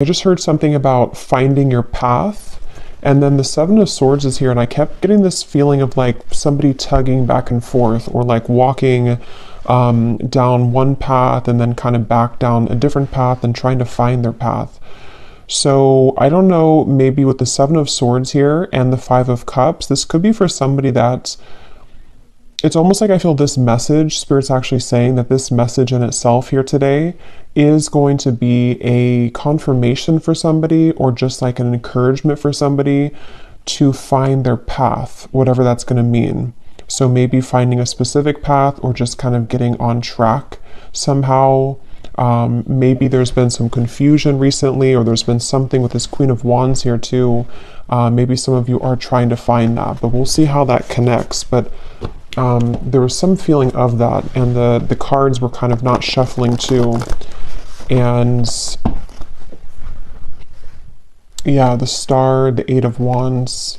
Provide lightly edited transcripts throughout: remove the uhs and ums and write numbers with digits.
I just heard something about finding your path. And then the Seven of Swords is here, and I kept getting this feeling of like somebody tugging back and forth, or like walking down one path and then kind of back down a different path and trying to find their path. So I don't know, maybe with the Seven of Swords here and the Five of Cups, this could be for somebody that it's almost like I feel this message, Spirit's actually saying that this message in itself here today is going to be a confirmation for somebody, or just like an encouragement for somebody to find their path, whatever that's going to mean. So maybe finding a specific path, or just kind of getting on track somehow. Maybe there's been some confusion recently, or there's been something with this Queen of Wands here too. Maybe some of you are trying to find that, but we'll see how that connects. But there was some feeling of that, and the cards were kind of not shuffling too. And yeah, the Star, the Eight of Wands.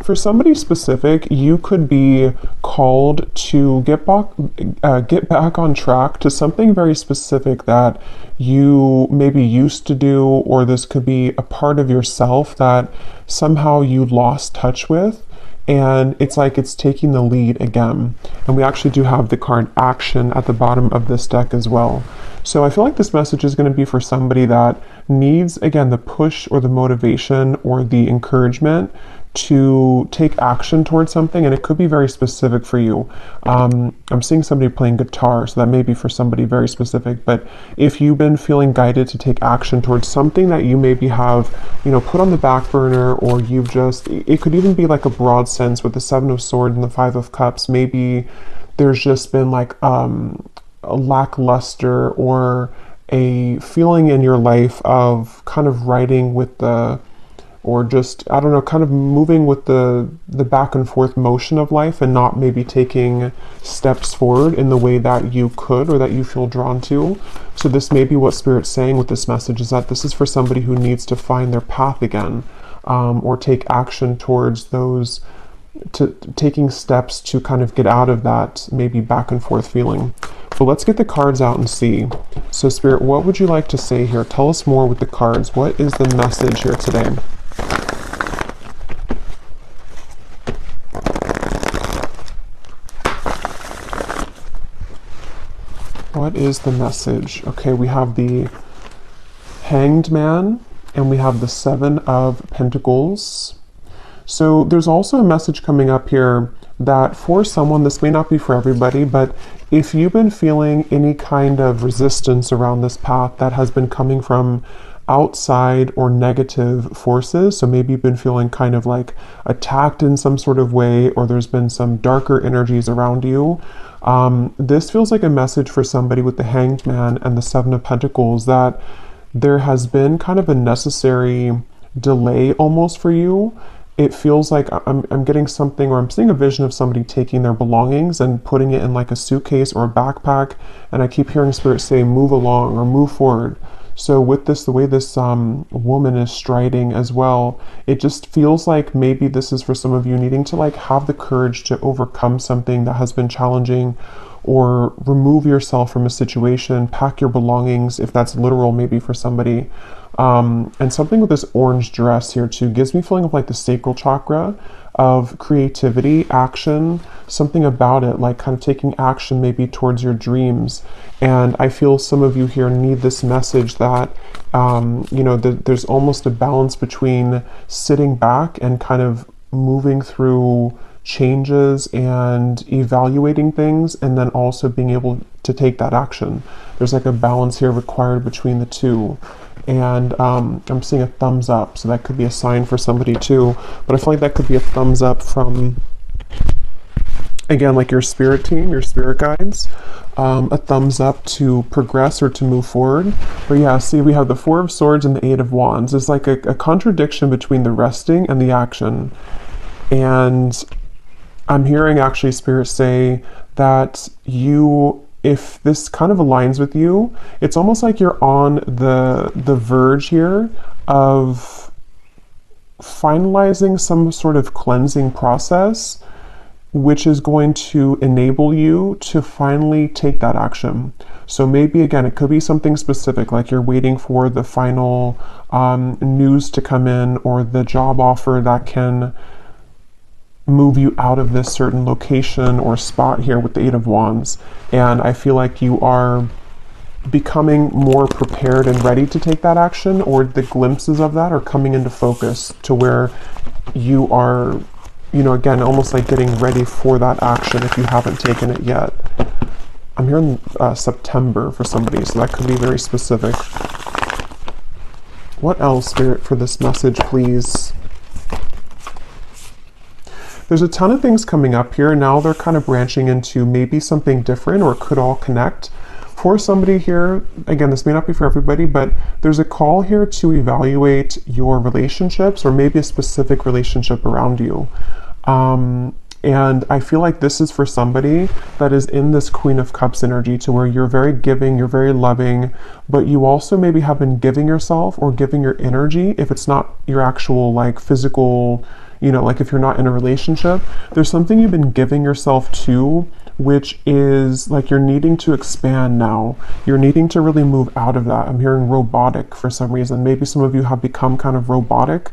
For somebody specific, you could be called to get back on track to something very specific that you maybe used to do, or this could be a part of yourself that somehow you lost touch with, and it's like it's taking the lead again. And we actually do have the card Action at the bottom of this deck as well. So I feel like this message is going to be for somebody that needs, again, the push or the motivation or the encouragement to take action towards something, and it could be very specific for you. I'm seeing somebody playing guitar, so that may be for somebody very specific. But if you've been feeling guided to take action towards something that you maybe have, put on the back burner, or it could even be like a broad sense with the Seven of Swords and the Five of Cups. Maybe there's just been like a lackluster, or a feeling in your life of kind of riding with or just, I don't know, kind of moving with the back and forth motion of life, and not maybe taking steps forward in the way that you could, or that you feel drawn to. So this may be what Spirit's saying with this message, is that this is for somebody who needs to find their path again, or take action towards taking steps to kind of get out of that maybe back and forth feeling. But let's get the cards out and see. So Spirit, what would you like to say here? Tell us more with the cards. What is the message here today? What is the message? Okay, we have the Hanged Man, and we have the Seven of Pentacles. So there's also a message coming up here that for someone, this may not be for everybody, but if you've been feeling any kind of resistance around this path that has been coming from outside or negative forces, so maybe you've been feeling kind of like attacked in some sort of way, or there's been some darker energies around you, this feels like a message for somebody with the Hanged Man and the Seven of Pentacles, that there has been kind of a necessary delay almost for you. It feels like I'm getting something, or I'm seeing a vision of somebody taking their belongings and putting it in like a suitcase or a backpack, and I keep hearing Spirit say move along or move forward. So with this, the way this woman is striding as well, it just feels like maybe this is for some of you needing to like have the courage to overcome something that has been challenging, or remove yourself from a situation, pack your belongings, if that's literal maybe for somebody. And something with this orange dress here too gives me feeling of like the sacral chakra, of creativity, action, something about it, like kind of taking action maybe towards your dreams. And I feel some of you here need this message that, there's almost a balance between sitting back and kind of moving through changes and evaluating things, and then also being able to take that action. There's like a balance here required between the two. And I'm seeing a thumbs up, so that could be a sign for somebody too. But I feel like that could be a thumbs up from, again, like your spirit team, your spirit guides, a thumbs up to progress or to move forward. But yeah, see, we have the Four of Swords and the Eight of Wands. It's like a contradiction between the resting and the action. And I'm hearing actually Spirit say that if this kind of aligns with you, it's almost like you're on the verge here of finalizing some sort of cleansing process which is going to enable you to finally take that action. So maybe, again, it could be something specific, like you're waiting for the final news to come in, or the job offer that can move you out of this certain location or spot here with the Eight of Wands. And I feel like you are becoming more prepared and ready to take that action, or the glimpses of that are coming into focus to where you are, you know, again, almost like getting ready for that action if you haven't taken it yet. I'm hearing September for somebody, so that could be very specific. What else, Spirit, for this message, please? There's a ton of things coming up here. Now they're kind of branching into maybe something different, or it could all connect. For somebody here, again, this may not be for everybody, but there's a call here to evaluate your relationships, or maybe a specific relationship around you. And I feel like this is for somebody that is in this Queen of Cups energy, to where you're very giving, you're very loving, but you also maybe have been giving yourself or giving your energy, if it's not your actual like physical, you know, like if you're not in a relationship, there's something you've been giving yourself to, which is like you're needing to expand now. You're needing to really move out of that. I'm hearing robotic for some reason. Maybe some of you have become kind of robotic,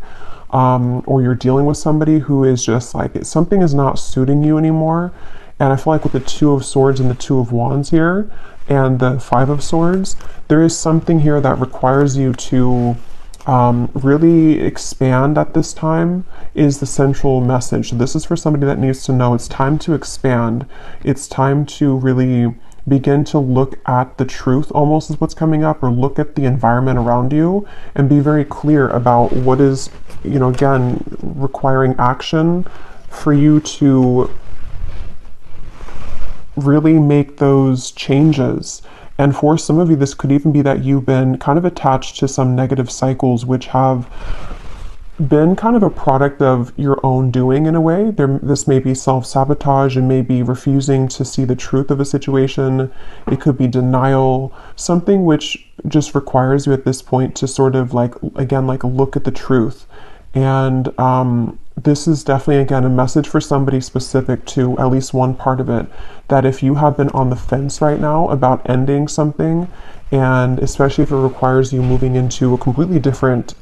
or you're dealing with somebody who is just like, something is not suiting you anymore. And I feel like with the Two of Swords and the Two of Wands here, and the Five of Swords, there is something here that requires you to really expand at this time, is the central message. So this is for somebody that needs to know it's time to expand. It's time to really begin to look at the truth, almost, is what's coming up, or look at the environment around you and be very clear about what is, you know, again, requiring action for you to really make those changes. And for some of you, this could even be that you've been kind of attached to some negative cycles, which have been kind of a product of your own doing in a way. This may be self-sabotage, and maybe refusing to see the truth of a situation. It could be denial, something which just requires you at this point to sort of like, again, like look at the truth. And this is definitely, again, a message for somebody specific to at least one part of it, that if you have been on the fence right now about ending something, and especially if it requires you moving into a completely different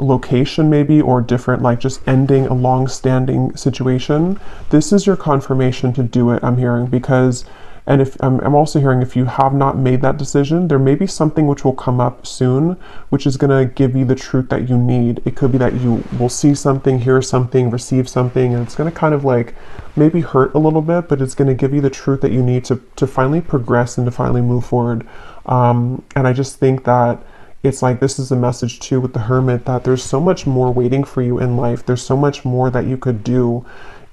location maybe, or different, like just ending a long-standing situation, this is your confirmation to do it, I'm hearing. Because, and if I'm also hearing, if you have not made that decision, there may be something which will come up soon, which is going to give you the truth that you need. It could be that you will see something, hear something, receive something, and it's going to kind of like maybe hurt a little bit, but it's going to give you the truth that you need to finally progress and to finally move forward. And I just think that it's like, this is a message too with the Hermit, that there's so much more waiting for you in life. There's so much more that you could do.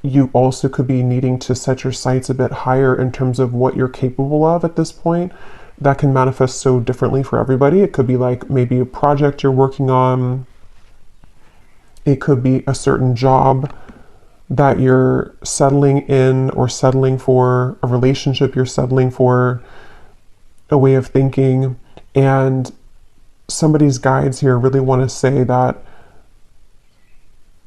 You also could be needing to set your sights a bit higher in terms of what you're capable of at this point. That can manifest so differently for everybody. It could be like maybe a project you're working on. It could be a certain job that you're settling in, or settling for, a relationship you're settling for, a way of thinking. And somebody's guides here really want to say that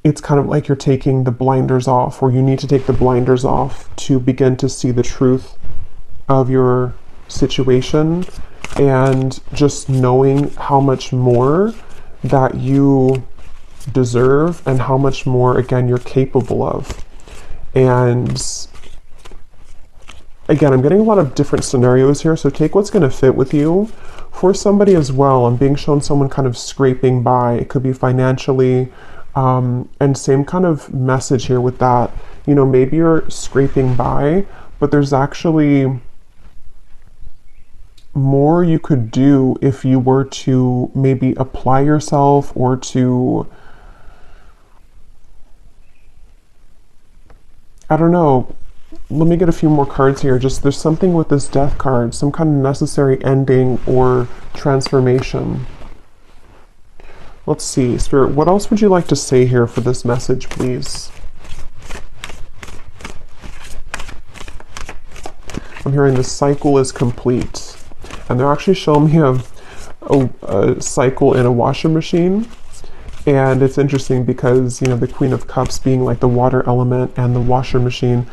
it's kind of like you're taking the blinders off, or you need to take the blinders off to begin to see the truth of your situation, and just knowing how much more that you deserve, and how much more, again, you're capable of. And again, I'm getting a lot of different scenarios here, so take what's going to fit with you. For somebody as well, I'm being shown someone kind of scraping by. It could be financially, and same kind of message here with that. You know, maybe you're scraping by, but there's actually more you could do if you were to maybe apply yourself, or to, I don't know, let me get a few more cards here. Just, there's something with this Death card, some kind of necessary ending or transformation. Let's see, Spirit, what else would you like to say here for this message, please? I'm hearing the cycle is complete. And they're actually showing me a cycle in a washing machine. And it's interesting because, you know, the Queen of Cups being like the water element and the washer machine,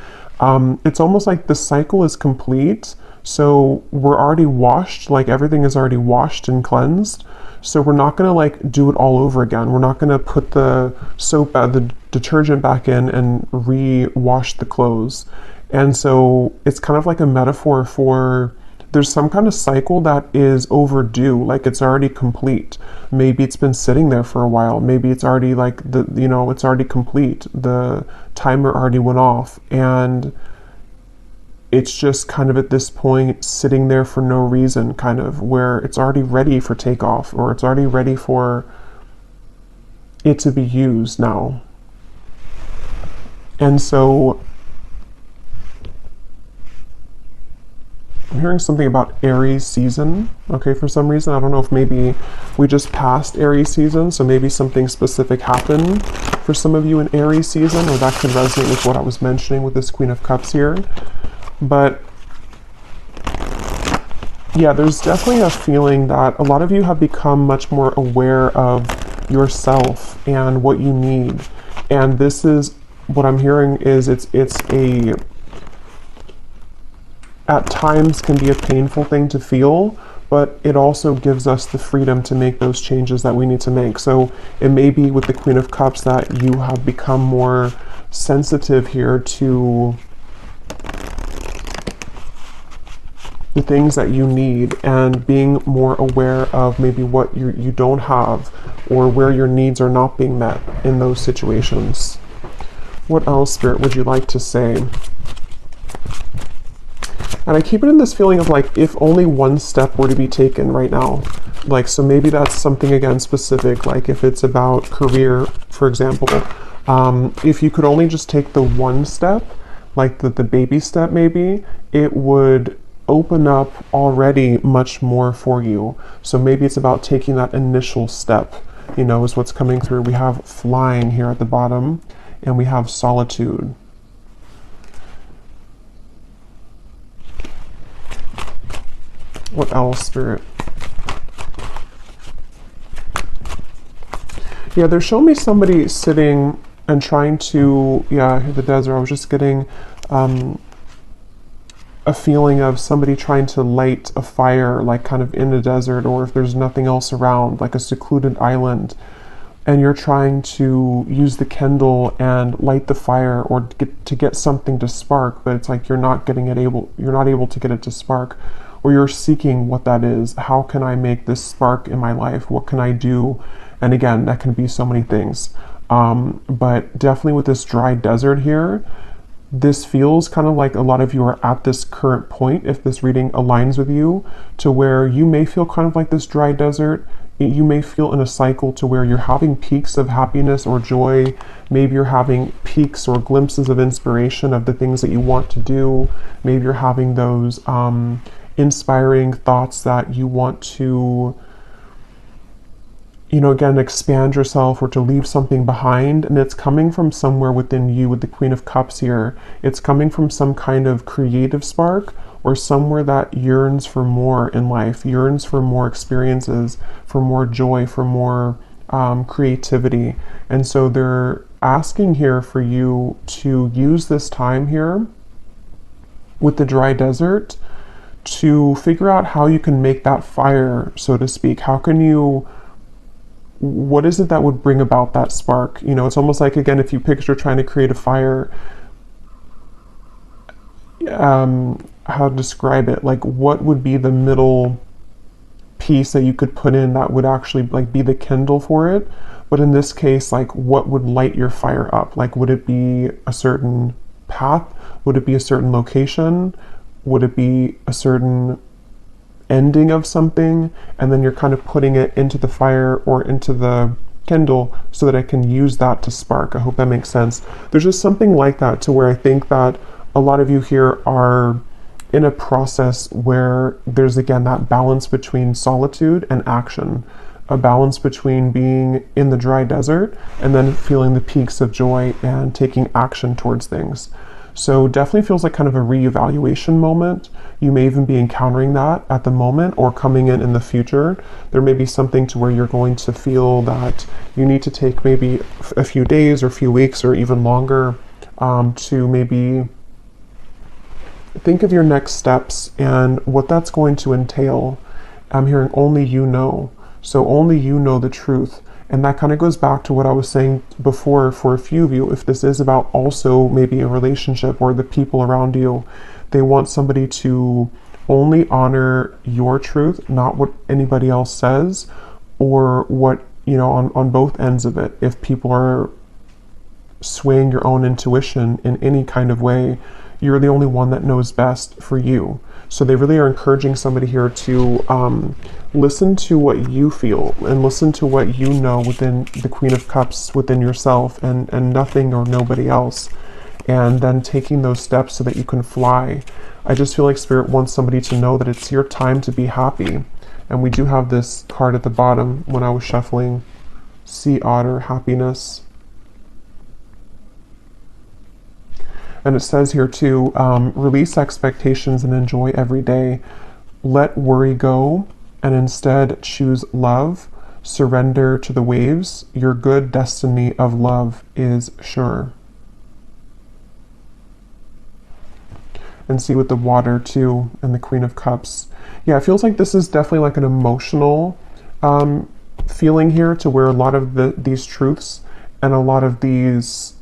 it's almost like the cycle is complete. So we're already washed, like everything is already washed and cleansed. So we're not going to like do it all over again. We're not going to put the soap, the detergent back in and re-wash the clothes. And so it's kind of like a metaphor for there's some kind of cycle that is overdue, like it's already complete. Maybe it's been sitting there for a while. Maybe it's already like it's already complete. The timer already went off, and it's just kind of at this point sitting there for no reason, kind of where it's already ready for takeoff, or it's already ready for it to be used now. And so I'm hearing something about Aries season, okay, for some reason. I don't know if maybe we just passed Aries season, so maybe something specific happened for some of you in Aries season, or that could resonate with what I was mentioning with this Queen of Cups here. But yeah, there's definitely a feeling that a lot of you have become much more aware of yourself and what you need. And this is what I'm hearing is it's a at times can be a painful thing to feel, but it also gives us the freedom to make those changes that we need to make. So it may be with the Queen of Cups that you have become more sensitive here to the things that you need and being more aware of maybe what you don't have or where your needs are not being met in those situations. What else, Spirit, would you like to say? And I keep it in this feeling of like, if only one step were to be taken right now. Like, so maybe that's something, again, specific, like if it's about career, for example, if you could only just take the one step, like the baby step maybe, it would open up already much more for you. So maybe it's about taking that initial step, you know, is what's coming through. We have flying here at the bottom, and we have solitude. What else, Spirit? Yeah, they're showing me somebody sitting and trying to, yeah, the desert. I was just getting a feeling of somebody trying to light a fire, like kind of in a desert, or if there's nothing else around, like a secluded island, and you're trying to use the Kindle and light the fire or get something to spark, but it's like you're not able to get it to spark. Or you're seeking what that is. How can I make this spark in my life? What can I do? And again, that can be so many things. But definitely with this dry desert here, this feels kind of like a lot of you are at this current point, if this reading aligns with you, to where you may feel kind of like this dry desert. You may feel in a cycle to where you're having peaks of happiness or joy. Maybe you're having peaks or glimpses of inspiration of the things that you want to do. Maybe you're having those inspiring thoughts that you want to, you know, again, expand yourself or to leave something behind. And it's coming from somewhere within you with the Queen of Cups here. It's coming from some kind of creative spark or somewhere that yearns for more in life, yearns for more experiences, for more joy, for more creativity. And so they're asking here for you to use this time here with the dry desert to figure out how you can make that fire, so to speak. How can you, what is it that would bring about that spark? You know, it's almost like, again, if you picture trying to create a fire, how to describe it, like what would be the middle piece that you could put in that would actually like be the kindle for it? But in this case, like what would light your fire up? Like, would it be a certain path? Would it be a certain location? Would it be a certain ending of something? And then you're kind of putting it into the fire or into the Kindle so that I can use that to spark. I hope that makes sense. There's just something like that to where I think that a lot of you here are in a process where there's, again, that balance between solitude and action, a balance between being in the dry desert and then feeling the peaks of joy and taking action towards things. So definitely feels like kind of a reevaluation moment. You may even be encountering that at the moment or coming in the future. There may be something to where you're going to feel that you need to take maybe a few days or a few weeks or even longer to maybe think of your next steps and what that's going to entail. I'm hearing only you know. So only you know the truth. And that kind of goes back to what I was saying before for a few of you. If this is about also maybe a relationship or the people around you, they want somebody to only honor your truth, not what anybody else says or what, you know, on both ends of it. If people are swaying your own intuition in any kind of way, you're the only one that knows best for you. So they really are encouraging somebody here to listen to what you feel and listen to what you know within the Queen of Cups, within yourself and nothing or nobody else. And then taking those steps so that you can fly. I just feel like Spirit wants somebody to know that it's your time to be happy. And we do have this card at the bottom when I was shuffling. Sea Otter, happiness. And it says here too, release expectations and enjoy every day. Let worry go and instead choose love. Surrender to the waves. Your good destiny of love is sure. And see with the water too and the Queen of Cups. Yeah, it feels like this is definitely like an emotional feeling here to where a lot of these truths and a lot of these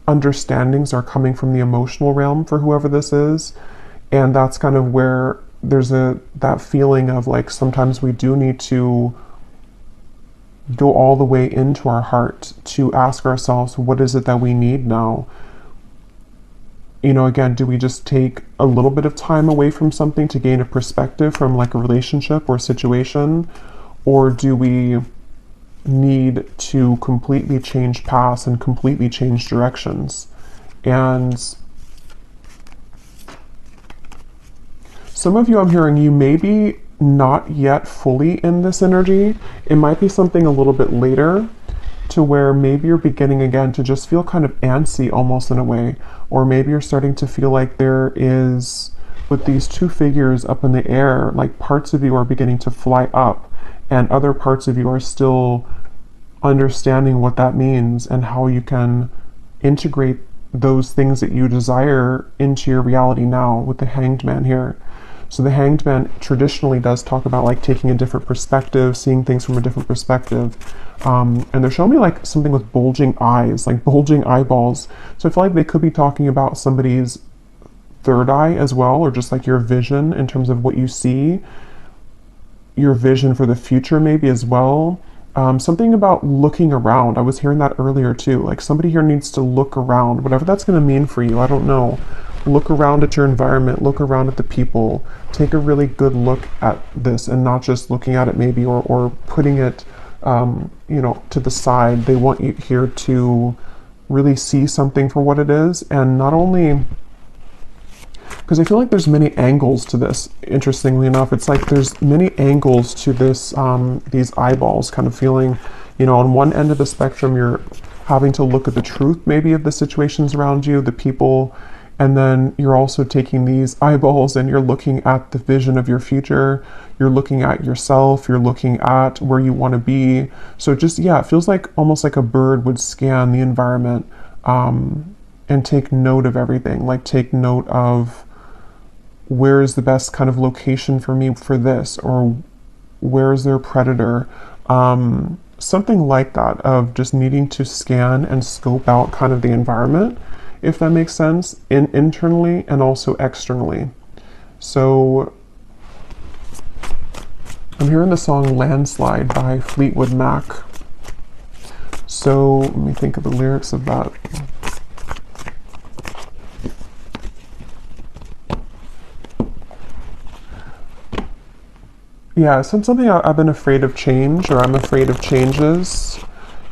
understandings are coming from the emotional realm for whoever this is. And that's kind of where there's that feeling of like sometimes we do need to go all the way into our heart to ask ourselves, what is it that we need now? You know, again, do we just take a little bit of time away from something to gain a perspective from like a relationship or situation? Or do we need to completely change paths and completely change directions? And some of you, I'm hearing you maybe not yet fully in this energy. It might be something a little bit later to where maybe you're beginning again to just feel kind of antsy almost in a way, or maybe you're starting to feel like there is, with these two figures up in the air, like parts of you are beginning to fly up and other parts of you are still understanding what that means and how you can integrate those things that you desire into your reality now with the Hanged Man here. So the Hanged Man traditionally does talk about like taking a different perspective, seeing things from a different perspective. And they're showing me like something with bulging eyes, like bulging eyeballs. So I feel like they could be talking about somebody's third eye as well, or just like your vision in terms of what you see, your vision for the future maybe as well. Something about looking around. I was hearing that earlier too. Like somebody here needs to look around, whatever that's going to mean for you. I don't know. Look around at your environment, look around at the people, take a really good look at this and not just looking at it maybe or putting it, you know, to the side. They want you here to really see something for what it is. And not only, because I feel like there's many angles to this, interestingly enough. It's like there's many angles to this, these eyeballs kind of feeling, you know, on one end of the spectrum, you're having to look at the truth maybe of the situations around you, the people, and then you're also taking these eyeballs and you're looking at the vision of your future. You're looking at yourself. You're looking at where you want to be. So just, yeah, it feels like almost like a bird would scan the environment and take note of everything. Like take note of where is the best kind of location for me for this, or where is there a predator? Something like that, of just needing to scan and scope out kind of the environment, if that makes sense, internally and also externally. So I'm hearing the song Landslide by Fleetwood Mac. So let me think of the lyrics of that. Yeah, so something I've been afraid of change, or I'm afraid of changes.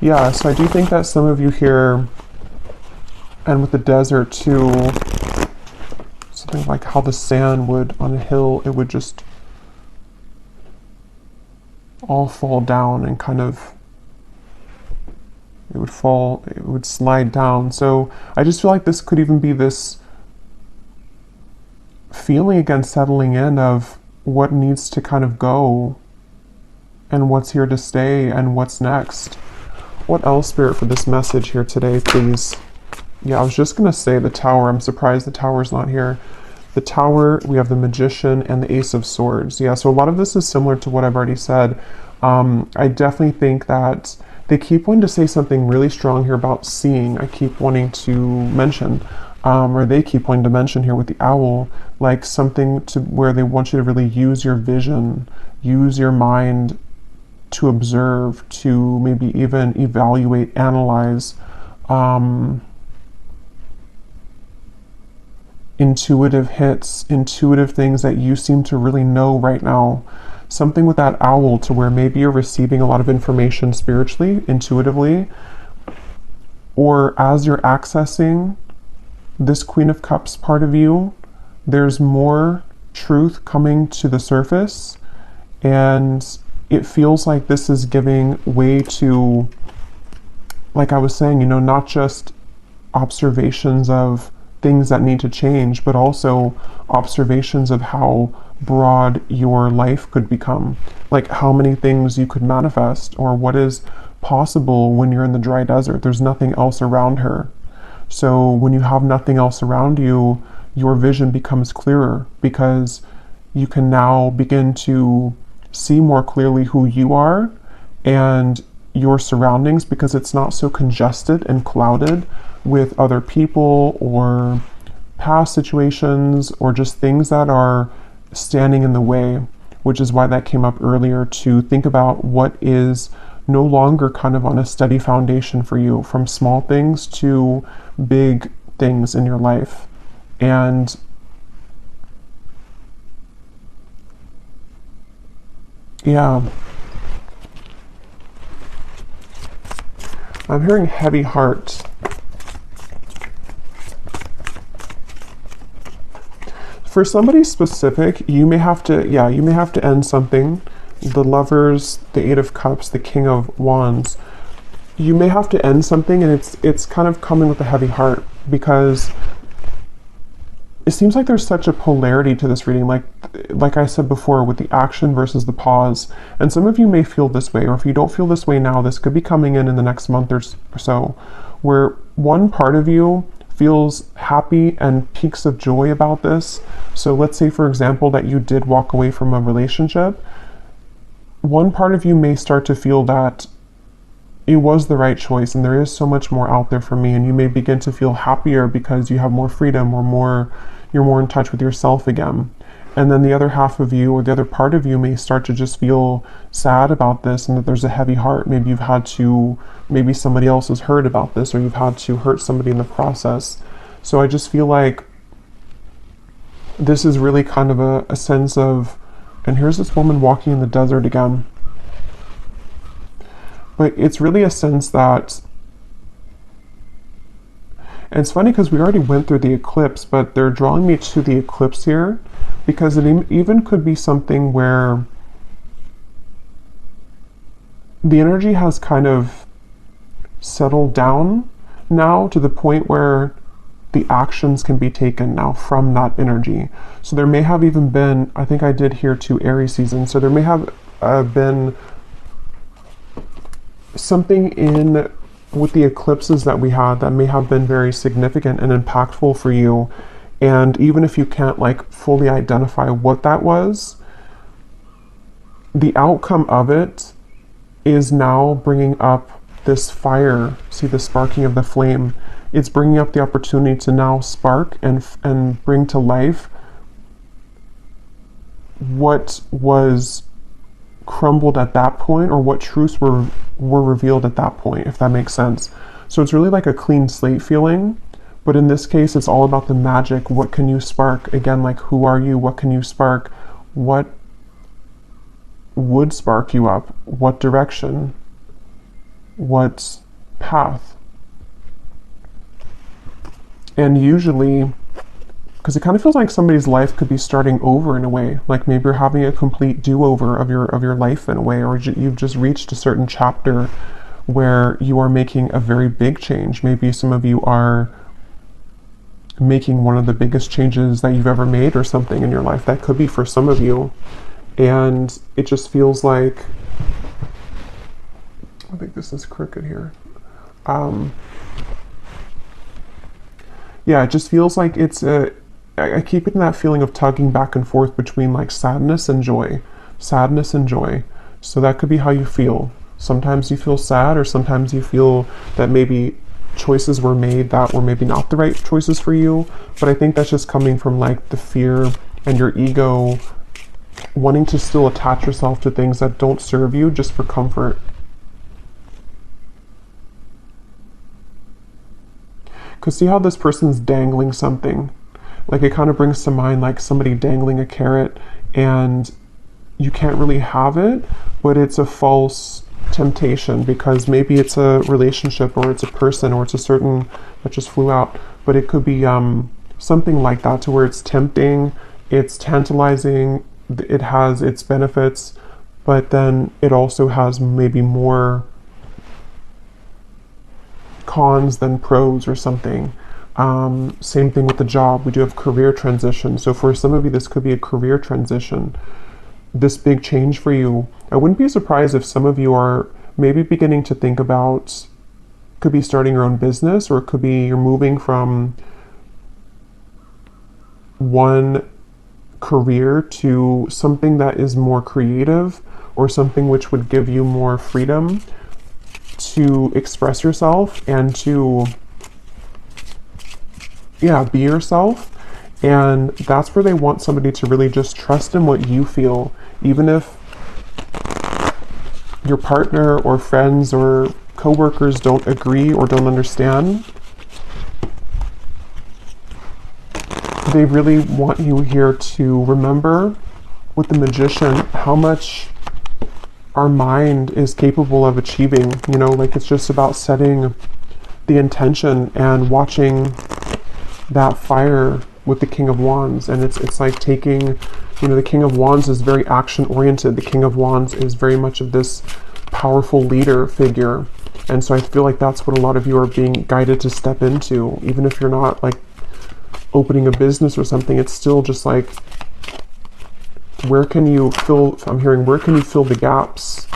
Yeah, so I do think that some of you here, and with the desert too, something like how the sand would, on a hill, it would just all fall down and kind of, it would would fall, it would slide down. So I just feel like this could even be this feeling again settling in of what needs to kind of go and what's here to stay and what's next. What else, Spirit, for this message here today, please? Yeah, I was just going to say the Tower. I'm surprised the Tower's not here. The Tower, we have the Magician and the Ace of Swords. Yeah, so a lot of this is similar to what I've already said. I definitely think that they keep wanting to say something really strong here about seeing. I keep wanting to mention, or they keep wanting to mention here with the Owl, like something to where they want you to really use your vision, use your mind to observe, to maybe even evaluate, analyze, intuitive hits, intuitive things that you seem to really know right now. Something with that Owl to where maybe you're receiving a lot of information spiritually, intuitively, or as you're accessing this Queen of Cups part of you, there's more truth coming to the surface, and it feels like this is giving way to, like I was saying, not just observations of things that need to change, but also observations of how broad your life could become, like how many things you could manifest, or what is possible when you're in the dry desert. There's nothing else around her. So when you have nothing else around you, your vision becomes clearer because you can now begin to see more clearly who you are and your surroundings, because it's not so congested and clouded with other people or past situations or just things that are standing in the way, which is why that came up earlier, to think about what is no longer kind of on a steady foundation for you, from small things to big things in your life. And yeah, I'm hearing heavy heart. For somebody specific, you may have to end something. The Lovers, the Eight of Cups, the King of Wands. You may have to end something, and it's kind of coming with a heavy heart, because it seems like there's such a polarity to this reading, like I said before, with the action versus the pause. And some of you may feel this way, or if you don't feel this way now, this could be coming in the next month or so, where one part of you feels happy and peaks of joy about this. So let's say, for example, that you did walk away from a relationship. One part of you may start to feel that it was the right choice and there is so much more out there for me, and you may begin to feel happier because you have more freedom, or you're more in touch with yourself again. And then the other half of you, or the other part of you, may start to just feel sad about this, and that there's a heavy heart. Maybe maybe somebody else has heard about this, or you've had to hurt somebody in the process. So I just feel like this is really kind of a sense of, and here's this woman walking in the desert again. But it's really a sense that, and it's funny because we already went through the eclipse, but they're drawing me to the eclipse here, because it even could be something where the energy has kind of settled down now to the point where the actions can be taken now from that energy. So there may have even been, I think I did here too, Aries season. So there may have been something in with the eclipses that we had that may have been very significant and impactful for you. And even if you can't fully identify what that was, the outcome of it is now bringing up this fire. See the sparking of the flame? It's bringing up the opportunity to now spark and bring to life what was crumbled at that point, or what truths were revealed at that point, if that makes sense. So it's really like a clean slate feeling, but in this case it's all about the magic. What can you spark? Again, who are you? What can you spark? What would spark you up? What direction? What path? And usually, because it kind of feels like somebody's life could be starting over in a way, like maybe you're having a complete do-over of your life in a way, or you've just reached a certain chapter where you are making a very big change. Maybe some of you are making one of the biggest changes that you've ever made or something in your life. That could be for some of you. And it just feels like, I think this is crooked here. Yeah, it just feels like I keep getting that feeling of tugging back and forth between like sadness and joy. Sadness and joy. So that could be how you feel. Sometimes you feel sad, or sometimes you feel that maybe choices were made that were maybe not the right choices for you. But I think that's just coming from like the fear and your ego wanting to still attach yourself to things that don't serve you just for comfort. Because see how this person's dangling something? Like it kind of brings to mind like somebody dangling a carrot, and you can't really have it, but it's a false temptation because maybe it's a relationship, or it's a person, or it's a certain, that just flew out, but it could be something like that, to where it's tempting, it's tantalizing, it has its benefits, but then it also has maybe more cons than pros or something. Same thing with the job. We do have career transition. So for some of you, this could be a career transition. This big change for you. I wouldn't be surprised if some of you are maybe beginning to think about, could be starting your own business, or it could be you're moving from one career to something that is more creative, or something which would give you more freedom to express yourself and to, yeah, be yourself. And that's where they want somebody to really just trust in what you feel, even if your partner or friends or coworkers don't agree or don't understand. They really want you here to remember with the Magician how much our mind is capable of achieving. You know, like it's just about setting the intention and watching that fire with the King of Wands. And it's like taking, you know, the King of Wands is very action oriented. The King of Wands is very much of this powerful leader figure. And so I feel like that's what a lot of you are being guided to step into. Even if you're not like opening a business or something, it's still just like, where can you fill, I'm hearing, where can you fill the gaps?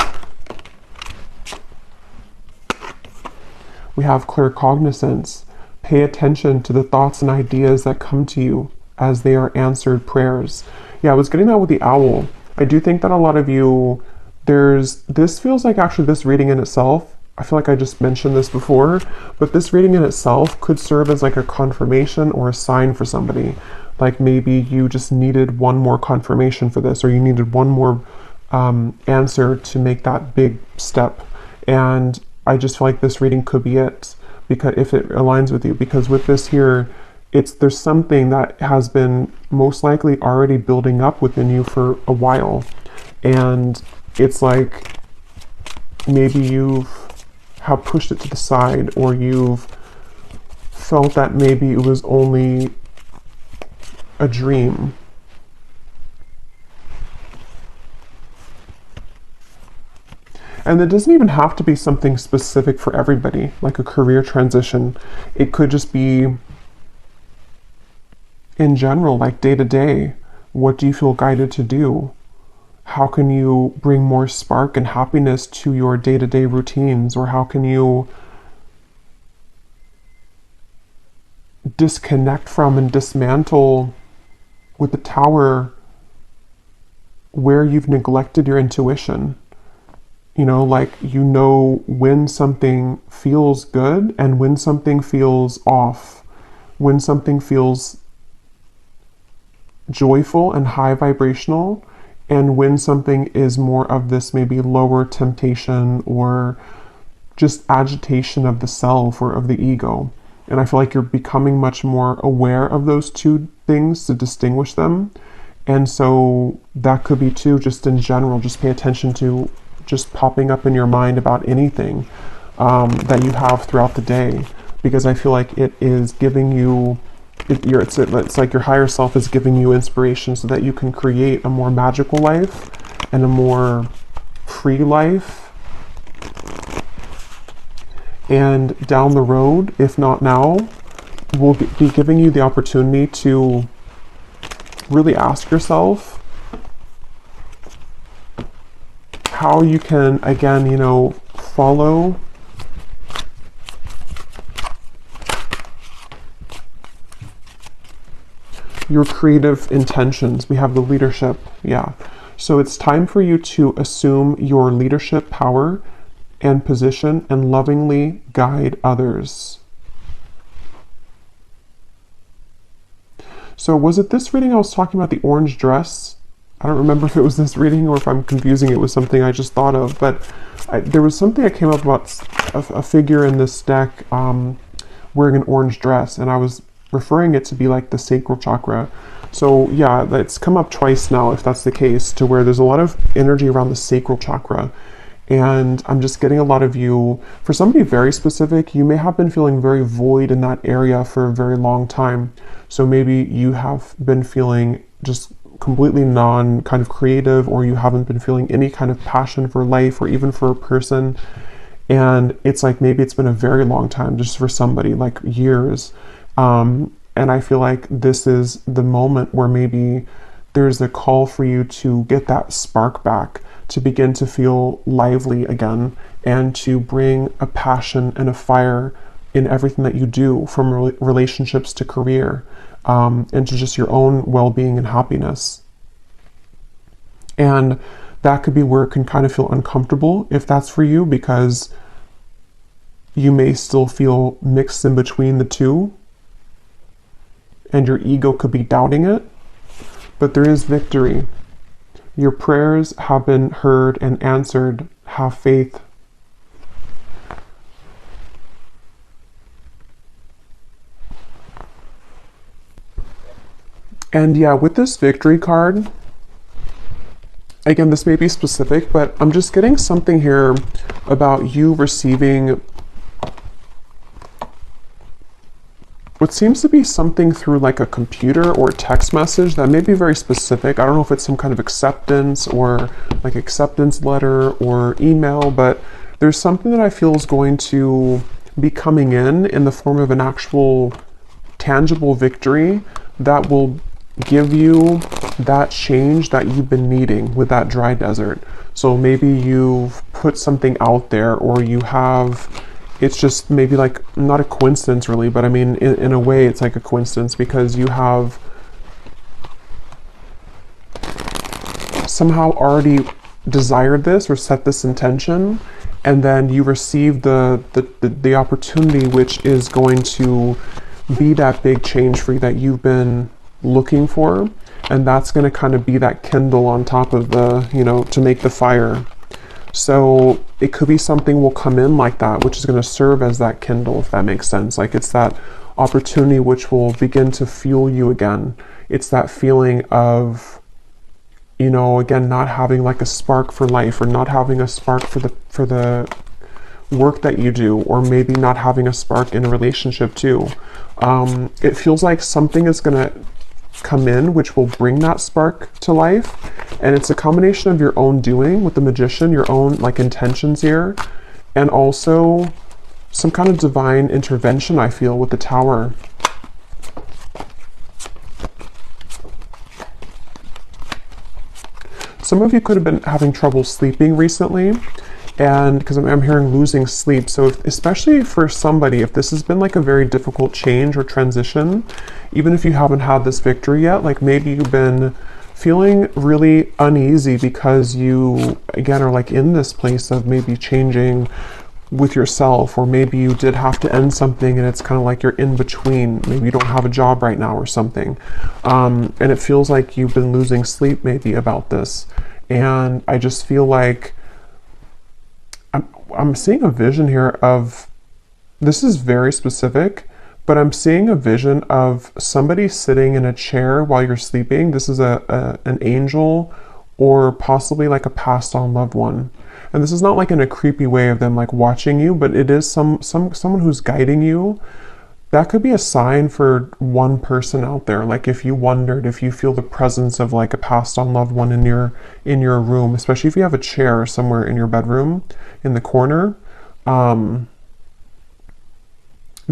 We have claircognizance. Pay attention to the thoughts and ideas that come to you as they are answered prayers. Yeah, I was getting that with the owl. I do think that a lot of you, this feels like actually this reading in itself, I feel like I just mentioned this before, but this reading in itself could serve as like a confirmation or a sign for somebody. Like maybe you just needed one more confirmation for this, or you needed one more answer to make that big step. And I just feel like this reading could be it, because if it aligns with you, because with this here, there's something that has been most likely already building up within you for a while. And it's like maybe you have pushed it to the side, or you've felt that maybe it was only a dream. And it doesn't even have to be something specific for everybody, like a career transition. It could just be in general, like day to day. What do you feel guided to do? How can you bring more spark and happiness to your day-to-day routines? Or how can you disconnect from and dismantle with the Tower where you've neglected your intuition? You know, like, you know when something feels good and when something feels off, when something feels joyful and high vibrational, and when something is more of this maybe lower temptation or just agitation of the self or of the ego. And I feel like you're becoming much more aware of those two things to distinguish them. And so that could be too, just in general, just pay attention to just popping up in your mind about anything that you have throughout the day, because I feel like it is giving you, it's like your higher self is giving you inspiration so that you can create a more magical life and a more free life. And down the road, if not now, we'll be giving you the opportunity to really ask yourself how you can, again, you know, follow your creative intentions. We have the leadership, yeah. So it's time for you to assume your leadership power and position and lovingly guide others. So was it this reading I was talking about the orange dress? I don't remember if it was this reading or if I'm confusing it with something I just thought of, but there was something that came up about a figure in this deck wearing an orange dress, and I was referring it to be like the sacral chakra. So yeah, it's come up twice now, if that's the case, to where there's a lot of energy around the sacral chakra. And I'm just getting a lot of you, for somebody very specific, you may have been feeling very void in that area for a very long time. So maybe you have been feeling just completely kind of creative, or you haven't been feeling any kind of passion for life or even for a person. And it's like maybe it's been a very long time just for somebody, like years. And I feel like this is the moment where maybe there's a call for you to get that spark back, to begin to feel lively again, and to bring a passion and a fire in everything that you do, from relationships to career, and to just your own well-being and happiness. And that could be where it can kind of feel uncomfortable if that's for you, because you may still feel mixed in between the two, and your ego could be doubting it. But there is victory. Your prayers have been heard and answered. Have faith. And yeah, with this victory card, again, this may be specific, but I'm just getting something here about you receiving what seems to be something through like a computer or a text message that may be very specific. I don't know if it's some kind of acceptance or like acceptance letter or email, but there's something that I feel is going to be coming in the form of an actual tangible victory that will give you that change that you've been needing with that dry desert. So maybe you've put something out there, or you have, it's just maybe like not a coincidence really, but I mean in a way it's like a coincidence, because you have somehow already desired this or set this intention, and then you receive the opportunity, which is going to be that big change for you that you've been looking for. And that's going to kind of be that kindle on top of the, you know, to make the fire. So it could be something will come in like that, which is going to serve as that kindle, if that makes sense. Like it's that opportunity which will begin to fuel you again. It's that feeling of, you know, again, not having like a spark for life, or not having a spark for the work that you do, or maybe not having a spark in a relationship too. It feels like something is going to come in which will bring that spark to life, and it's a combination of your own doing with the Magician, your own like intentions here, and also some kind of divine intervention, I feel, with the Tower. Some of you could have been having trouble sleeping recently, and because I'm hearing losing sleep. So especially for somebody, if this has been like a very difficult change or transition, even if you haven't had this victory yet, like maybe you've been feeling really uneasy because you, again, are like in this place of maybe changing with yourself, or maybe you did have to end something and it's kind of like you're in between. Maybe you don't have a job right now or something. And it feels like you've been losing sleep maybe about this. And I just feel like I'm seeing a vision here of, this is very specific, but I'm seeing a vision of somebody sitting in a chair while you're sleeping. This is an angel, or possibly like a passed on loved one. And this is not like in a creepy way of them like watching you, but it is someone who's guiding you. That could be a sign for one person out there. Like if you wondered, if you feel the presence of like a passed on loved one in your room, especially if you have a chair somewhere in your bedroom in the corner,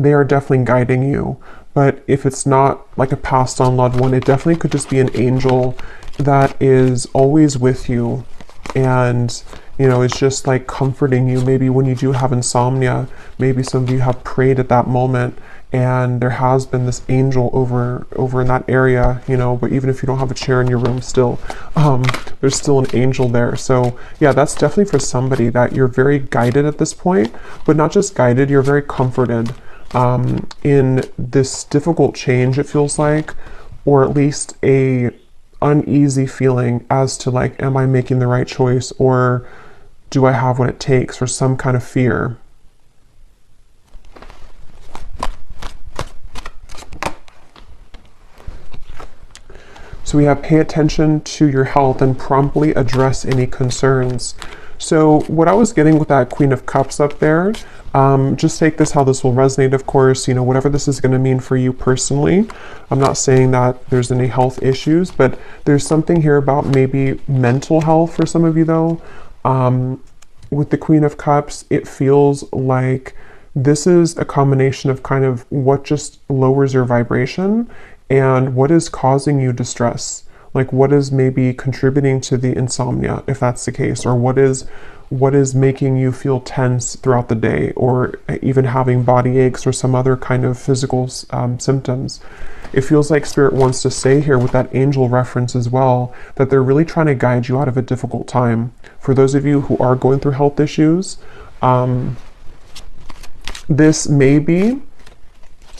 they are definitely guiding you. But if it's not like a passed on loved one, it definitely could just be an angel that is always with you, and it's just like comforting you. Maybe when you do have insomnia, maybe some of you have prayed at that moment, and there has been this angel over in that area, but even if you don't have a chair in your room, still there's still an angel there. So yeah, that's definitely for somebody that you're very guided at this point, but not just guided, you're very comforted in this difficult change, it feels like, or at least a uneasy feeling as to like, am I making the right choice, or do I have what it takes, or some kind of fear. So we have pay attention to your health and promptly address any concerns. So what I was getting with that Queen of Cups up there, just take this how this will resonate, of course, whatever this is going to mean for you personally. I'm not saying that there's any health issues, but there's something here about maybe mental health for some of you though. With the Queen of Cups, it feels like this is a combination of kind of what just lowers your vibration and what is causing you distress. Like what is maybe contributing to the insomnia, if that's the case, or what is making you feel tense throughout the day, or even having body aches or some other kind of physical symptoms. It feels like Spirit wants to say here with that angel reference as well, that they're really trying to guide you out of a difficult time. For those of you who are going through health issues, this may be,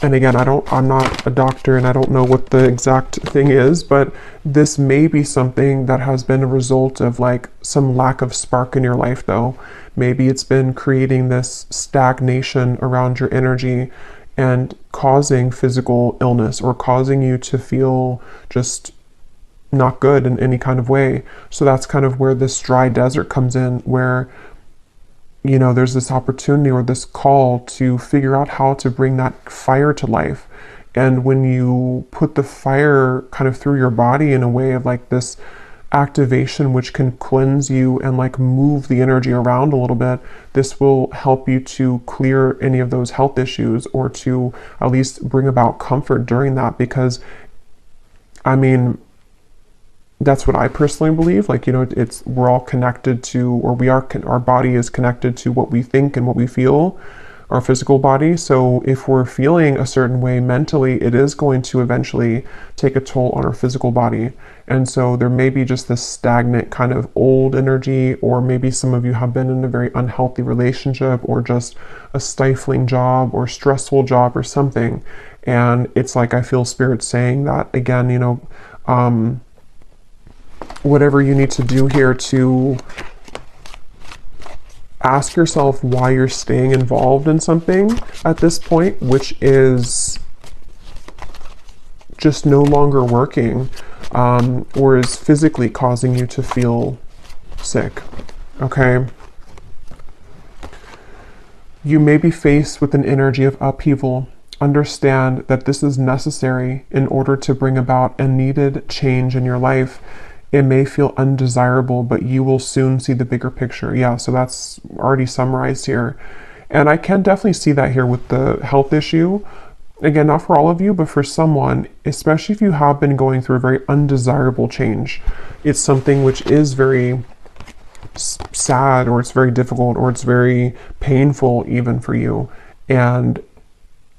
and again, I'm not a doctor and I don't know what the exact thing is, but this may be something that has been a result of like some lack of spark in your life though. Maybe it's been creating this stagnation around your energy and causing physical illness, or causing you to feel just not good in any kind of way. So that's kind of where this dry desert comes in, where there's this opportunity or this call to figure out how to bring that fire to life. And when you put the fire kind of through your body in a way of like this activation, which can cleanse you and like move the energy around a little bit, this will help you to clear any of those health issues, or to at least bring about comfort during that. Because that's what I personally believe. Like, we're all connected to, or our body is connected to what we think and what we feel, our physical body. So if we're feeling a certain way mentally, it is going to eventually take a toll on our physical body. And so there may be just this stagnant kind of old energy, or maybe some of you have been in a very unhealthy relationship, or just a stifling job or stressful job or something. And it's like, I feel Spirit saying that again, whatever you need to do here to ask yourself why you're staying involved in something at this point, which is just no longer working, or is physically causing you to feel sick. Okay? You may be faced with an energy of upheaval. Understand that this is necessary in order to bring about a needed change in your life. It may feel undesirable, but you will soon see the bigger picture. Yeah, so that's already summarized here. And I can definitely see that here with the health issue. Again, not for all of you, but for someone, especially if you have been going through a very undesirable change. It's something which is very sad, or it's very difficult, or it's very painful even for you. And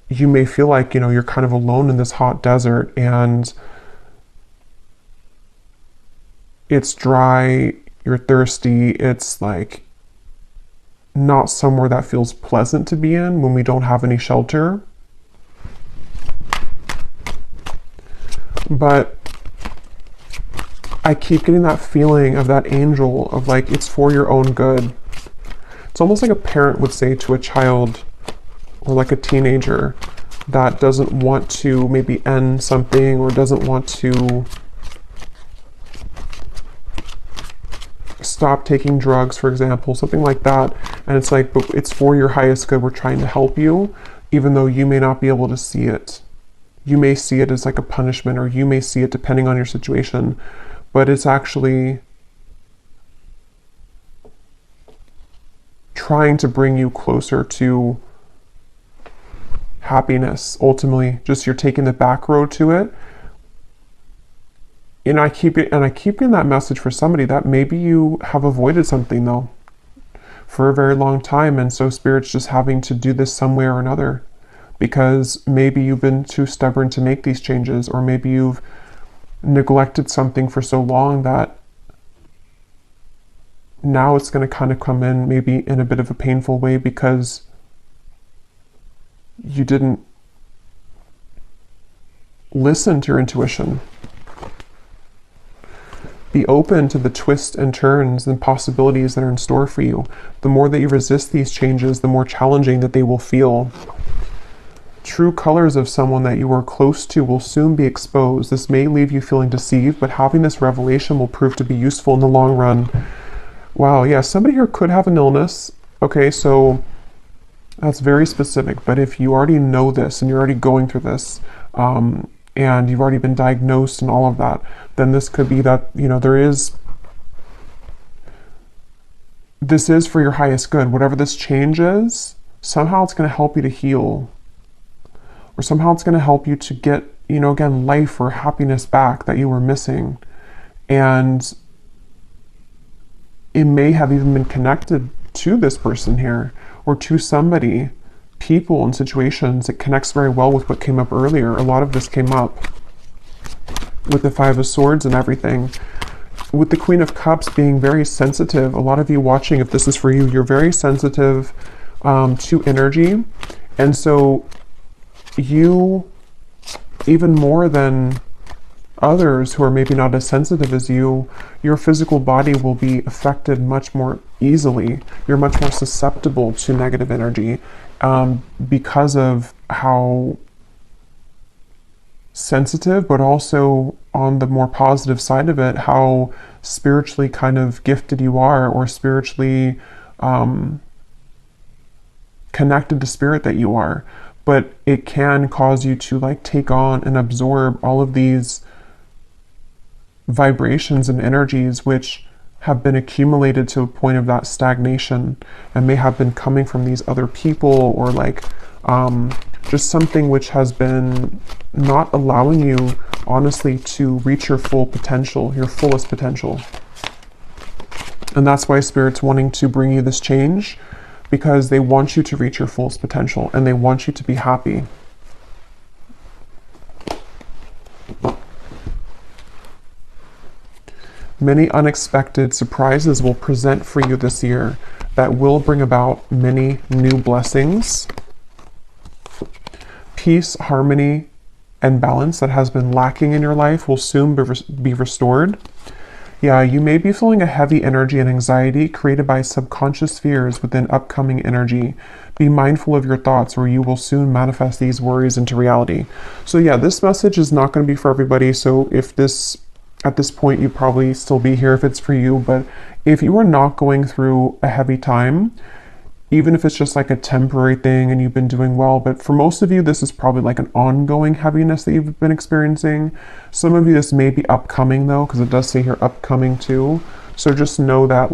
you may feel like, you're kind of alone in this hot desert, and it's dry, you're thirsty, it's like not somewhere that feels pleasant to be in when we don't have any shelter. But I keep getting that feeling of that angel of like, it's for your own good. It's almost like a parent would say to a child, or like a teenager that doesn't want to maybe end something, or doesn't want to stop taking drugs, for example, something like that. And it's like, but it's for your highest good. We're trying to help you, even though you may not be able to see it. You may see it as like a punishment, or you may see it depending on your situation, but it's actually trying to bring you closer to happiness. Ultimately, just you're taking the back road to it. And I keep getting that message for somebody that maybe you have avoided something though for a very long time, and so Spirit's just having to do this some way or another, because maybe you've been too stubborn to make these changes, or maybe you've neglected something for so long that now it's going to kind of come in maybe in a bit of a painful way because you didn't listen to your intuition. Be open to the twists and turns and possibilities that are in store for you. The more that you resist these changes, the more challenging that they will feel. True colors of someone that you are close to will soon be exposed. This may leave you feeling deceived, but having this revelation will prove to be useful in the long run. Wow, yeah, somebody here could have an illness. Okay, so that's very specific, but if you already know this and you're already going through this, and you've already been diagnosed and all of that, then this could be that, this is for your highest good. Whatever this change is, somehow it's going to help you to heal. Or somehow it's going to help you to get, again, life or happiness back that you were missing. And it may have even been connected to this person here, or to somebody, people and situations. It connects very well with what came up earlier. A lot of this came up with the Five of Swords and everything. With the Queen of Cups being very sensitive, a lot of you watching, if this is for you, you're very sensitive to energy. And so you, even more than others who are maybe not as sensitive as you, your physical body will be affected much more easily. You're much more susceptible to negative energy because of how sensitive, but also on the more positive side of it, how spiritually kind of gifted you are, or spiritually connected to spirit that you are. But it can cause you to take on and absorb all of these vibrations and energies which have been accumulated to a point of that stagnation, and may have been coming from these other people, or just something which has been not allowing you, honestly, to reach your full potential, your fullest potential. And that's why Spirit's wanting to bring you this change, because they want you to reach your fullest potential, and they want you to be happy. Many unexpected surprises will present for you this year that will bring about many new blessings. Peace, harmony, and balance that has been lacking in your life will soon be restored. Yeah, you may be feeling a heavy energy and anxiety created by subconscious fears within upcoming energy. Be mindful of your thoughts, or you will soon manifest these worries into reality. So yeah, this message is not going to be for everybody. So if this, at this point, you probably still be here if it's for you. But if you are not going through a heavy time, even if it's just a temporary thing and you've been doing well, but for most of you, this is probably an ongoing heaviness that you've been experiencing. Some of you, this may be upcoming though, because it does say here upcoming too. So just know that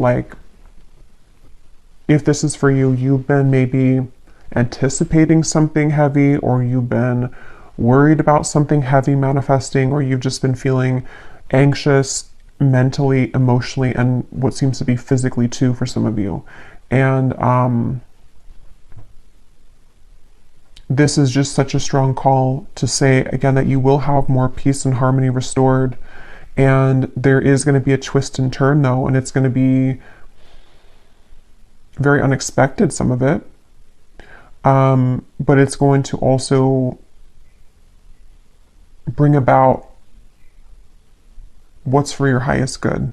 if this is for you, you've been maybe anticipating something heavy, or you've been worried about something heavy manifesting, or you've just been feeling anxious mentally, emotionally, and what seems to be physically too for some of you. And this is just such a strong call to say, again, that you will have more peace and harmony restored. And there is going to be a twist and turn, though, and it's going to be very unexpected, some of it. But it's going to also bring about what's for your highest good.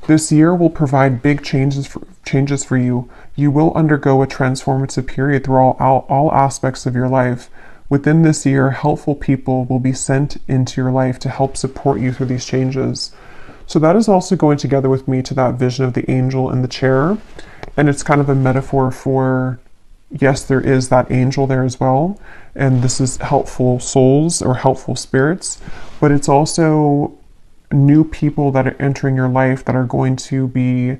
This year will provide big changes for you. You will undergo a transformative period through all aspects of your life. Within this year, helpful people will be sent into your life to help support you through these changes. So that is also going together with me to that vision of the angel in the chair. And it's kind of a metaphor for, yes, there is that angel there as well. And this is helpful souls or helpful spirits, but it's also new people that are entering your life that are going to be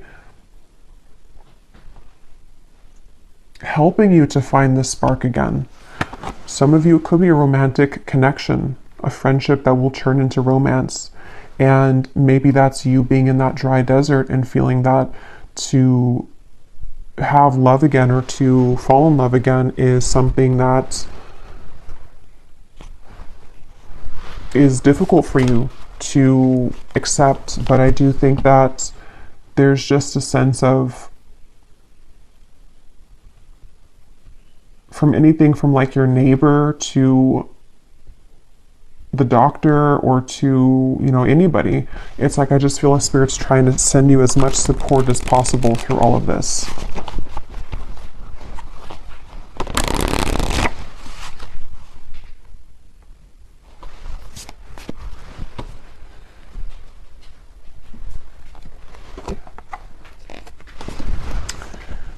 helping you to find this spark again. Some of you, it could be a romantic connection, a friendship that will turn into romance. And maybe that's you being in that dry desert and feeling that to have love again or to fall in love again is something that is difficult for you to accept. But I do think that there's just a sense of, from anything from like your neighbor to the doctor or to, you know, anybody, it's like I just feel like Spirit's trying to send you as much support as possible through all of this.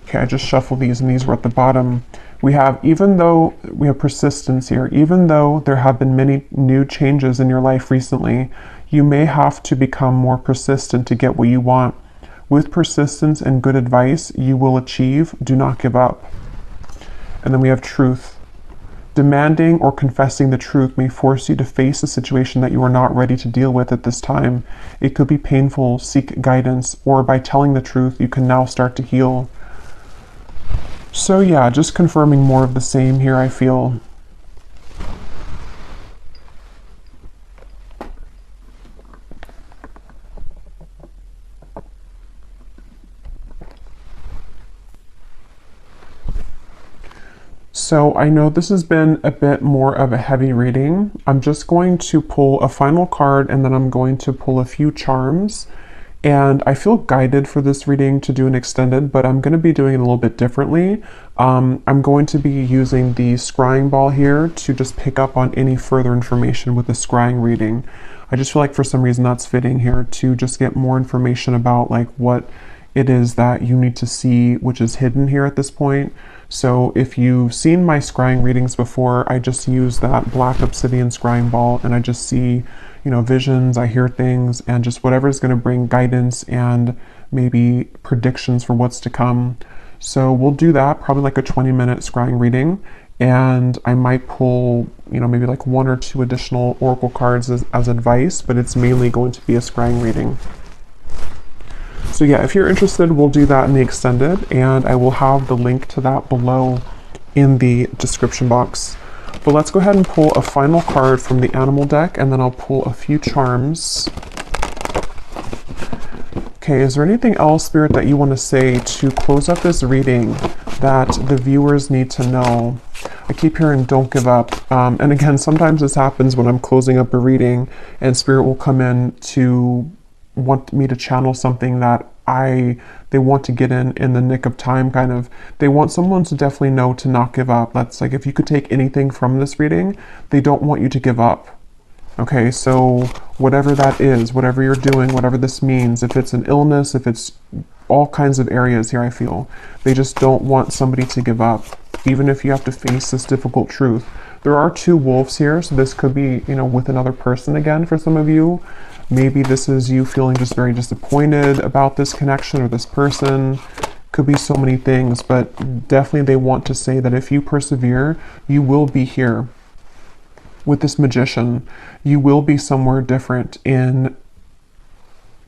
Okay, I just shuffled these and these were at the bottom. We have, even though we have persistence here, even though there have been many new changes in your life recently, you may have to become more persistent to get what you want. With persistence and good advice, you will achieve. Do not give up. And then we have truth. Demanding or confessing the truth may force you to face a situation that you are not ready to deal with at this time. It could be painful. Seek guidance, or by telling the truth, you can now start to heal. So yeah, just confirming more of the same here, I feel. So I know this has been a bit more of a heavy reading. I'm just going to pull a final card and then I'm going to pull a few charms. And I feel guided for this reading to do an extended, but I'm going to be doing it a little bit differently. I'm going to be using the scrying ball here to just pick up on any further information with the scrying reading. I just feel like for some reason that's fitting here to just get more information about like what it is that you need to see, which is hidden here at this point. So if you've seen my scrying readings before, I just use that black obsidian scrying ball and I just see, you know, visions, I hear things, and just whatever is going to bring guidance and maybe predictions for what's to come. So we'll do that, probably like a 20-minute scrying reading, and I might pull, you know, maybe like 1 or 2 additional oracle cards as advice, but it's mainly going to be a scrying reading. So yeah, if you're interested, we'll do that in the extended, and I will have the link to that below in the description box. But let's go ahead and pull a final card from the animal deck, and then I'll pull a few charms. Okay, is there anything else, Spirit, that you want to say to close up this reading that the viewers need to know? I keep hearing don't give up. And again, sometimes this happens when I'm closing up a reading and Spirit will come in to want me to channel something that they want to get in the nick of time, kind of. They want someone to definitely know to not give up. That's like, if you could take anything from this reading, they don't want you to give up. Okay, so whatever that is, whatever you're doing, whatever this means, if it's an illness, if it's all kinds of areas here, I feel they just don't want somebody to give up, even if you have to face this difficult truth. There are 2 wolves here, so this could be, you know, with another person again for some of you. Maybe this is you feeling just very disappointed about this connection or this person. Could be so many things, but definitely they want to say that if you persevere, you will be here. With this magician, you will be somewhere different in,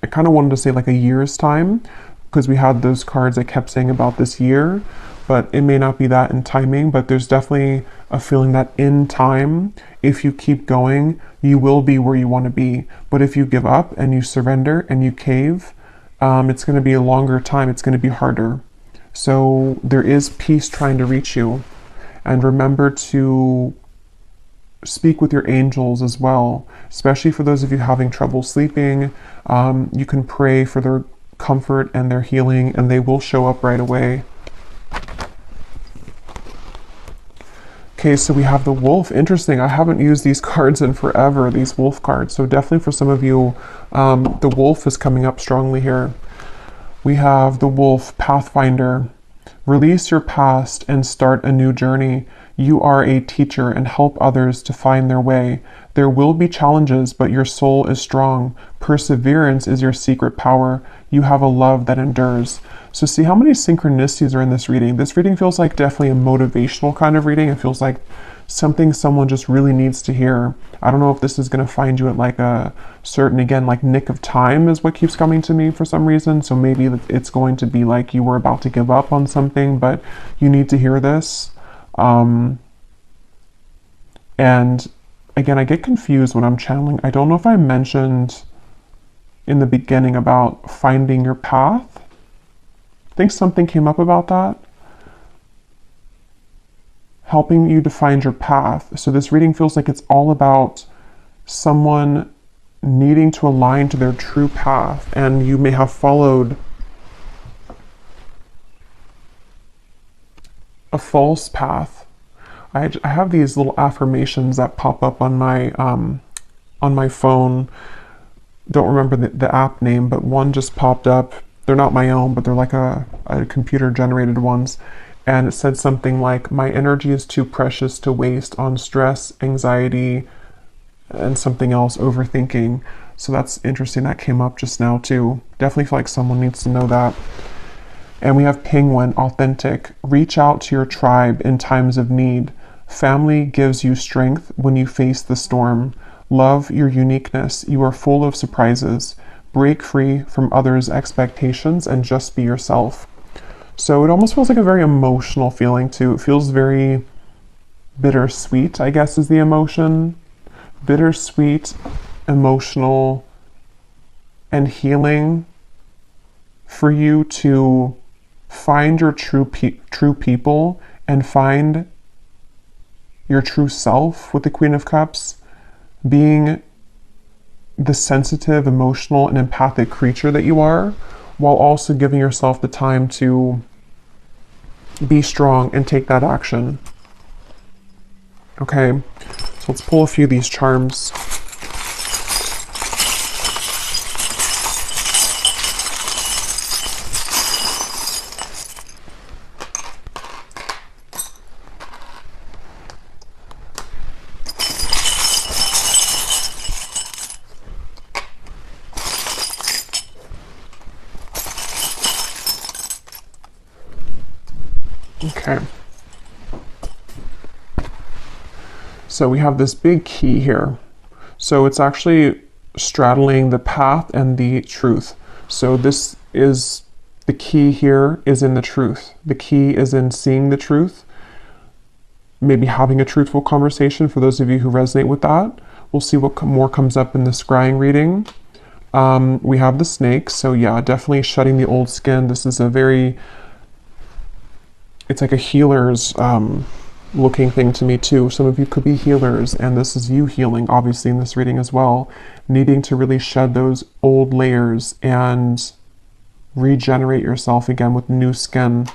I kind of wanted to say like a year's time, because we had those cards I kept saying about this year, but it may not be that in timing, but there's definitely a feeling that in time, if you keep going, you will be where you want to be. But if you give up and you surrender and you cave, it's going to be a longer time. It's going to be harder. So there is peace trying to reach you. And remember to speak with your angels as well, especially for those of you having trouble sleeping. You can pray for their comfort and their healing, and they will show up right away. Okay, so we have the wolf. Interesting. I haven't used these cards in forever, these wolf cards. So definitely for some of you, the wolf is coming up strongly here. We have the wolf, Pathfinder. Release your past and start a new journey. You are a teacher and help others to find their way. There will be challenges, but your soul is strong. Perseverance is your secret power. You have a love that endures. So see how many synchronicities are in this reading. This reading feels like definitely a motivational kind of reading. It feels like something someone just really needs to hear. I don't know if this is going to find you at like a certain, again, like nick of time is what keeps coming to me for some reason. So maybe it's going to be like you were about to give up on something, but you need to hear this. And again, I get confused when I'm channeling. I don't know if I mentioned in the beginning about finding your path. I think something came up about that. Helping you to find your path. So this reading feels like it's all about someone needing to align to their true path, and you may have followed a false path. I have these little affirmations that pop up on my phone. Don't remember the app name, but one just popped up. They're not my own, but they're like a computer generated ones. And it said something like, my energy is too precious to waste on stress, anxiety, and something else, overthinking. So that's interesting. That came up just now too. Definitely feel like someone needs to know that. And we have Penguin, authentic. Reach out to your tribe in times of need. Family gives you strength when you face the storm. Love your uniqueness. You are full of surprises. Break free from others' expectations and just be yourself. So it almost feels like a very emotional feeling too. It feels very bittersweet, I guess is the emotion. Bittersweet, emotional, and healing for you to find your true people and find your true self with the Queen of Cups, being the sensitive, emotional, and empathic creature that you are, while also giving yourself the time to be strong and take that action. Okay, so let's pull a few of these charms. Okay. So we have this big key here. So it's actually straddling the path and the truth. So this is the key here is in the truth. The key is in seeing the truth, maybe having a truthful conversation for those of you who resonate with that. We'll see what more comes up in the scrying reading. We have the snake. So yeah, definitely shedding the old skin. This is a very, it's like a healer's looking thing to me too. Some of you could be healers, and this is you healing, obviously, in this reading as well, needing to really shed those old layers and regenerate yourself again with new skin.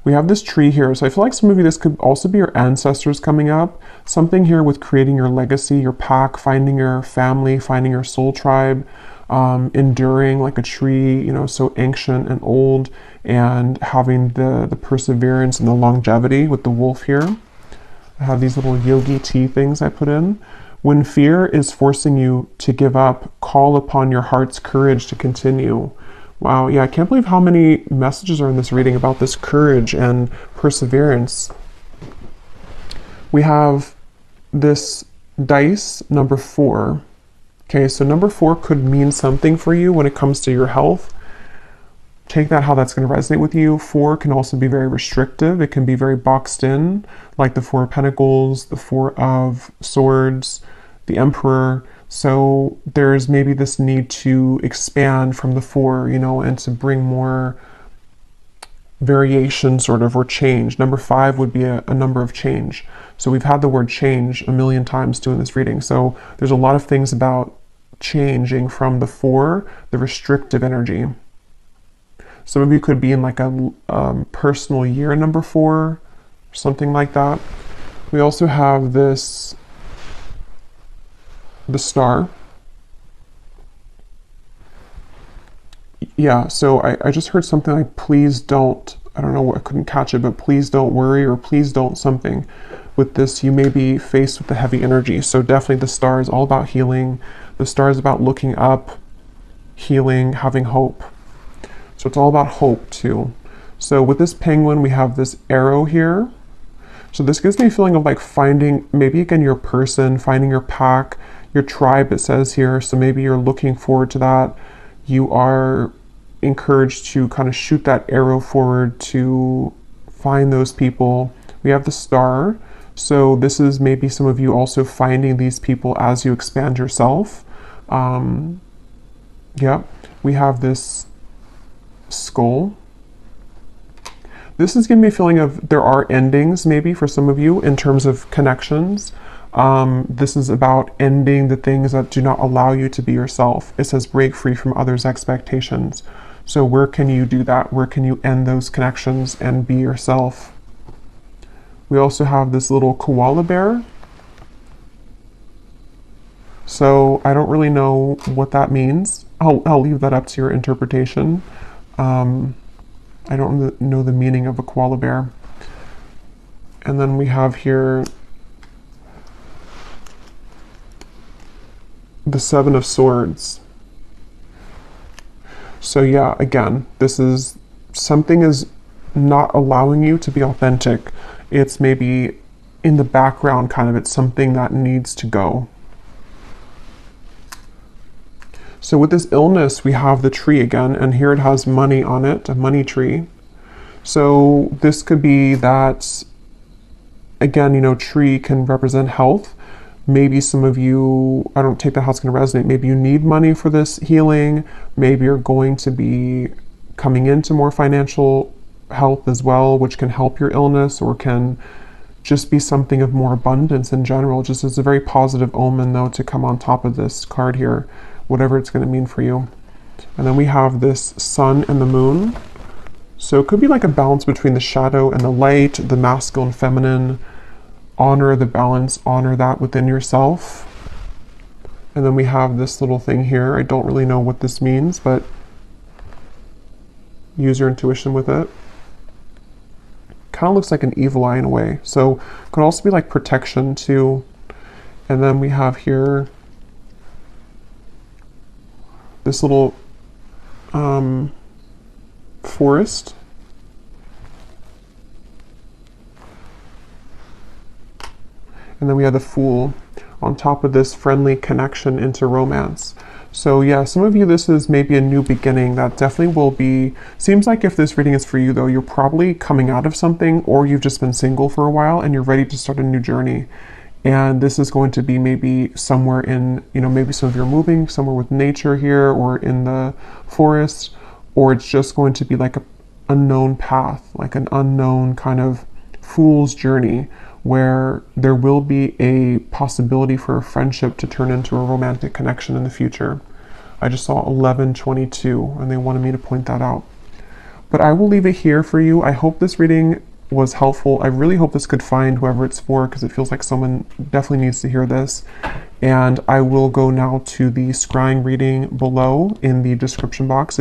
We have this tree here, so I feel like some of you, this could also be your ancestors coming up. Something here with creating your legacy, your pack, finding your family, finding your soul tribe, enduring like a tree, you know, so ancient and old, and having the perseverance and the longevity with the wolf here. I have these little yogi tea things I put in. When fear is forcing you to give up, call upon your heart's courage to continue. Wow, yeah, I can't believe how many messages are in this reading about this courage and perseverance. We have this dice, number 4. Okay, so number 4 could mean something for you when it comes to your health. Take that how that's going to resonate with you. 4 can also be very restrictive. It can be very boxed in, like the 4 of Pentacles, the 4 of Swords, the Emperor. So there's maybe this need to expand from the 4, you know, and to bring more variation sort of, or change. Number 5 would be a number of change. So we've had the word change a million times doing this reading. So there's a lot of things about changing from the 4, the restrictive energy. Some of you could be in like a personal year number 4, something like that. We also have this, the star. Yeah, so I just heard something like, please don't I don't know, I couldn't catch it, but please don't worry, or please don't something. With this, you may be faced with the heavy energy. So definitely the star is all about healing. The star is about looking up, healing, having hope. So it's all about hope too. So with this penguin, we have this arrow here. So this gives me a feeling of like finding, maybe again, your person, finding your pack, your tribe, it says here. So maybe you're looking forward to that. You are encouraged to kind of shoot that arrow forward to find those people. We have the star. So this is maybe some of you also finding these people as you expand yourself. Yeah, we have this skull. This is giving me a feeling of there are endings maybe for some of you in terms of connections. This is about ending the things that do not allow you to be yourself. It says break free from others' expectations. So where can you do that? Where can you end those connections and be yourself? We also have this little koala bear. So I don't really know what that means. I'll leave that up to your interpretation. I don't know the meaning of a koala bear. And then we have here the Seven of Swords. So yeah, again, this is something is not allowing you to be authentic. It's maybe in the background kind of, it's something that needs to go. So with this illness, we have the tree again, and here it has money on it, a money tree. So this could be that, again, you know, tree can represent health. Maybe some of you, I don't take that how it's going to resonate. Maybe you need money for this healing. Maybe you're going to be coming into more financial health as well, which can help your illness or can just be something of more abundance in general. Just as a very positive omen, though, to come on top of this card here, whatever it's going to mean for you. And then we have this sun and the moon. So it could be like a balance between the shadow and the light, the masculine, feminine. Honor the balance, honor that within yourself. And then we have this little thing here. I don't really know what this means, but use your intuition with it. Kind of looks like an evil eye in a way. So it could also be like protection too. And then we have here this little forest. And then we have the Fool on top of this friendly connection into romance. So yeah, some of you, this is maybe a new beginning that definitely will be, seems like if this reading is for you though, you're probably coming out of something, or you've just been single for a while and you're ready to start a new journey. And this is going to be maybe somewhere in, you know, maybe some of you are moving somewhere with nature here or in the forest, or it's just going to be like an unknown path, like an unknown kind of fool's journey, where there will be a possibility for a friendship to turn into a romantic connection in the future. I just saw 1122 and they wanted me to point that out. But I will leave it here for you. I hope this reading was helpful. I really hope this could find whoever it's for, because it feels like someone definitely needs to hear this. And I will go now to the scrying reading below in the description box.